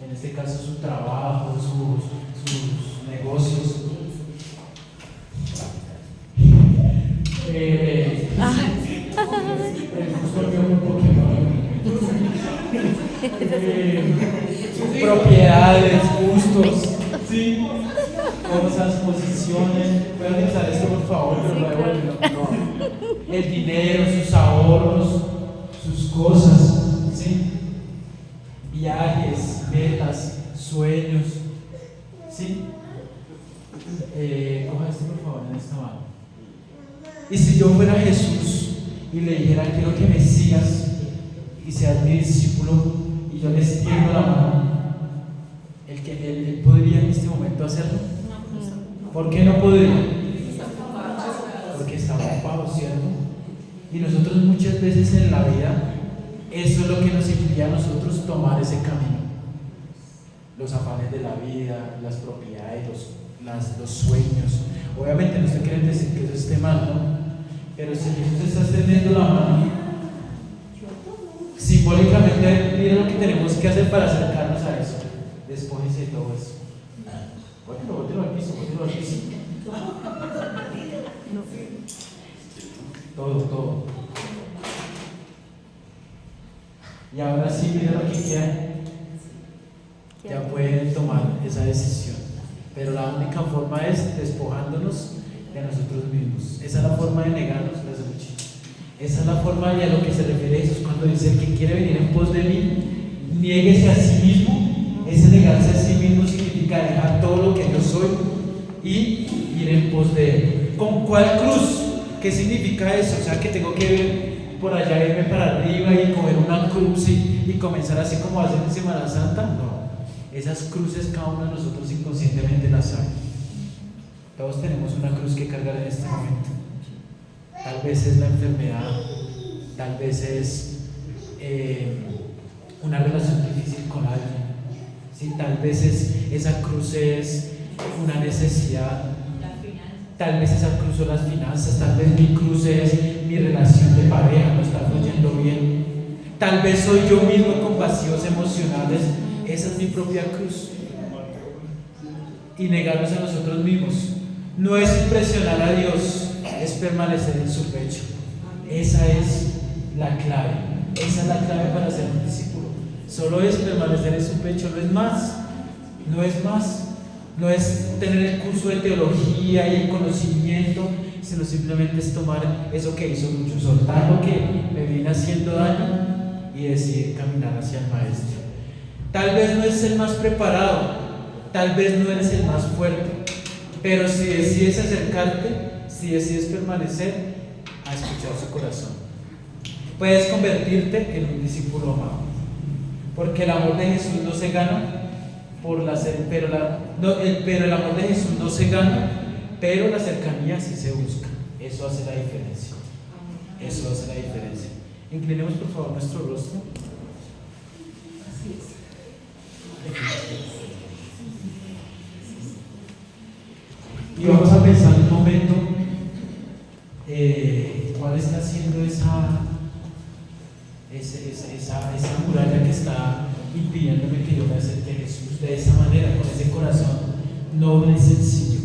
En este caso su trabajo, sus negocios. Propiedades, gustos, ¿sí? Cosas, posiciones. Pueden usar esto por favor, pero no. El dinero, sus ahorros, sus cosas, ¿sí? Viajes, metas, sueños, ¿sí? Coja esto por favor en esta mano. Y si yo fuera Jesús y le dijera quiero que me sigas y seas mi discípulo y yo le extiendo la mano, ¿él podría en este momento hacerlo? ¿Por qué no podría? Porque está ocupado, ¿cierto? Y nosotros muchas veces en la vida, eso es lo que nos impide a nosotros tomar ese camino. Los afanes de la vida, las propiedades, los sueños. Obviamente no estoy queriendo decir que eso esté mal, ¿no? Pero si Jesús está extendiendo la mano, simbólicamente, mira lo que tenemos que hacer para acercarnos a eso. Despójese de todo eso. Bótelo al piso, bótelo al piso. Todo. Y ahora sí, mira lo que quieran. Ya pueden tomar esa decisión. Pero la única forma es despojándonos de nosotros mismos. Esa es la forma de negarnos las luchas. Esa es la forma y a lo que se refiere Jesús cuando dice el que quiere venir en pos de mí, niéguese a sí mismo. Ese negarse a sí mismo significa dejar todo lo que yo soy y ir en pos de él. ¿Con cuál cruz? ¿Qué significa eso? O sea que tengo que ver por allá, irme para arriba y coger una cruz y comenzar así como hacen en Semana Santa. No. Esas cruces cada uno de nosotros inconscientemente las sabe. Todos tenemos una cruz que cargar en este momento. Tal vez es la enfermedad, tal vez es una relación difícil con alguien, ¿sí? Tal vez esa cruz es una necesidad, tal vez esa cruz son las finanzas, tal vez mi cruz es mi relación de pareja, no está fluyendo bien, tal vez soy yo mismo con vacíos emocionales. Esa es mi propia cruz. Y negarnos a nosotros mismos. No es impresionar a Dios, es permanecer en su pecho. Esa es la clave. Esa es la clave para ser un discípulo. Solo es permanecer en su pecho, no es más. No es más. No es tener el curso de teología y el conocimiento, sino simplemente es tomar eso que hizo Lucho, soltar lo que me viene haciendo daño y decidir caminar hacia el Maestro. Tal vez no es el más preparado, tal vez no eres el más fuerte, pero si decides acercarte, si decides permanecer, a escuchar su corazón, puedes convertirte en un discípulo amado, porque el amor de Jesús no se gana pero el amor de Jesús no se gana, pero la cercanía sí se busca. Eso hace la diferencia. Eso hace la diferencia. Inclinemos por favor nuestro rostro. Y vamos a pensar un momento cuál está siendo esa muralla que está impidiéndome que yo me acerque a Jesús de esa manera, con ese corazón noble y sencillo.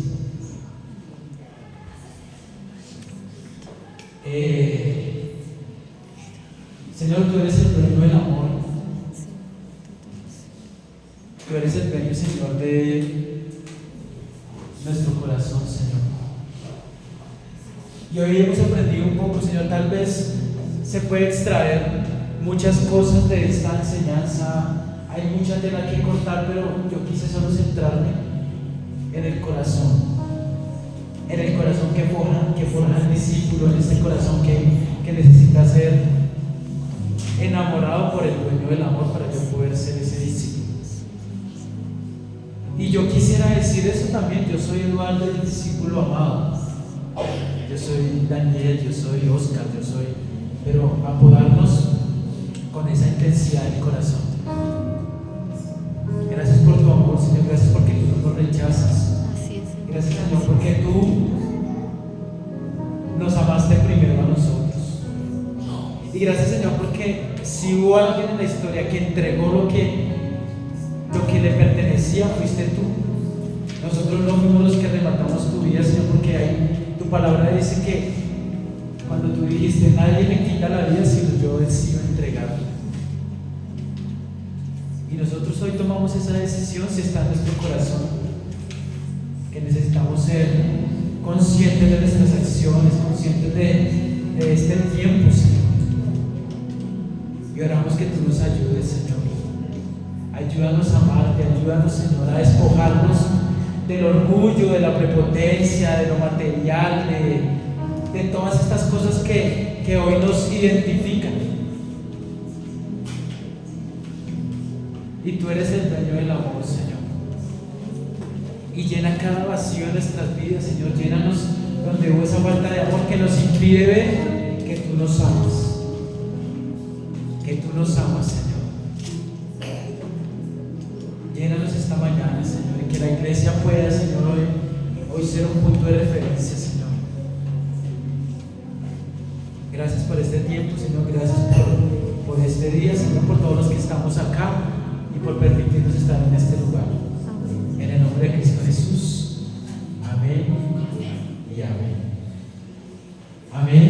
Señor, tú eres el dueño del amor. Tú eres el dueño, Señor, de nuestro corazón, Señor. Y hoy hemos aprendido un poco, Señor, tal vez se puede extraer muchas cosas de esta enseñanza. Hay mucha tela que cortar, pero yo quise solo centrarme en el corazón que forja el discípulo, en este corazón que necesita ser enamorado por el dueño del amor para yo poder ser ese discípulo. Y yo quisiera decir eso también. Yo soy Eduardo, el discípulo amado. Yo soy Daniel, yo soy Oscar, pero apodarnos con esa intensidad del corazón. Gracias por tu amor, Señor. Gracias porque tú no nos rechazas. Así es, Señor. Gracias, Señor, porque tú nos amaste primero a nosotros. Y gracias, Señor, porque si hubo alguien en la historia que entregó lo que le pertenecía, fuiste tú. Nosotros no fuimos los que arrebatamos tu vida, Señor, porque ahí tu palabra dice que cuando tú dijiste, nadie me quita la vida, sino yo decido entregarla. Y nosotros hoy tomamos esa decisión, si está en nuestro corazón, que necesitamos ser conscientes de nuestras acciones, conscientes de este tiempo, Señor. Y oramos que tú nos ayudes, Señor. Ayúdanos a amarte, ayúdanos, Señor, a despojarnos del orgullo, de la prepotencia, de lo material, de todas estas cosas que hoy nos identifican. Y tú eres el dueño del amor, Señor. Y llena cada vacío en nuestras vidas, Señor. Llénanos donde hubo esa falta de amor que nos impide ver que tú nos amas. Que tú nos amas, Señor. Llénanos esta mañana, Señor, y que la iglesia pueda, Señor, hoy ser un punto de referencia, Señor. Gracias por este tiempo, Señor. Gracias por este día, Señor, por todos los que estamos acá y por permitirnos estar en este lugar. En el nombre de Cristo Jesús. Amén y amén. Amén.